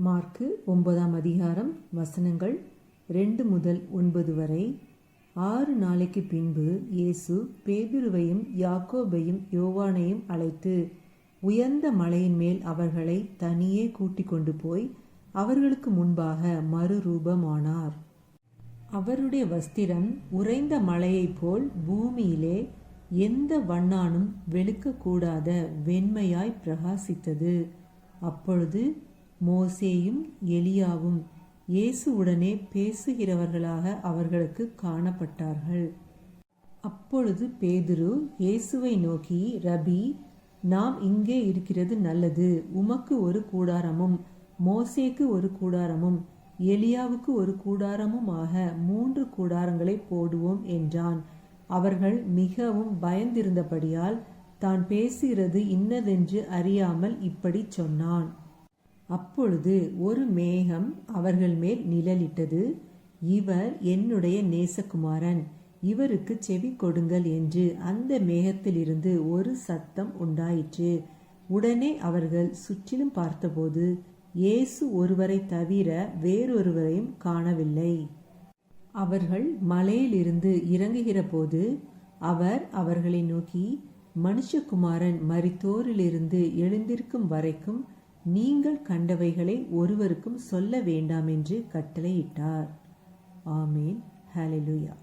Mark 9ஆம் அதிகாரம் வசனங்கள் 2 முதல் 9 வரை. 6 நாளைக்கு பின்பு இயேசு பேதுருவையும் யாக்கோபையும் யோவானையும் அழைத்து உயர்ந்த மலையின் மேல் அவர்களை தனியே கூட்டிக் கொண்டு போய் அவர்களுக்கு முன்பாக மறுரூபமானார். அவருடைய வஸ்திரம் உறைந்த மலையைப் போல் பூமியிலே எந்த வண்ணானும் வெளுக்கக்கூடாத வெண்மையாய் பிரகாசித்தது. அப்பொழுது மோசேயும் எலியாவும் இயேசுவுடனே பேசுகிறவர்களாக அவர்களுக்கு காணப்பட்டார்கள். அப்பொழுது பேதுரு இயேசுவை நோக்கி, ரபி, நாம் இங்கே இருக்கிறது நல்லது. உமக்கு ஒரு கூடாரமும் மோசேக்கு ஒரு கூடாரமும் எலியாவுக்கு ஒரு கூடாரமுமாக 3 கூடாரங்களை போடுவோம் என்றான். அவர்கள் மிகவும் பயந்திருந்தபடியால் தான் பேசுகிறது இன்னதென்று அறியாமல் இப்படி சொன்னான். அப்பொழுது ஒரு மேகம் அவர்கள் மேல் நிழலிட்டது. இவர் என்னுடைய நேசகுமாரன், இவருக்கு செவி கொடுங்கள் என்று அந்த மேகத்திலிருந்து ஒரு சத்தம் உண்டாயிற்று. உடனே அவர்கள் சுற்றிலும் பார்த்தபோது இயேசு ஒருவரை தவிர வேறொருவரையும் காணவில்லை. அவர்கள் மலையிலிருந்து இறங்குகிற போது அவர் அவர்களை நோக்கி, மனுஷகுமாரன் மரித்தோரிலிருந்து எழுந்திருக்கும் வரைக்கும் நீங்கள் கண்டவைகளை ஒருவருக்கும் சொல்ல வேண்டாம் என்று கட்டளையிட்டார். ஆமேன். ஹல்லேலூயா.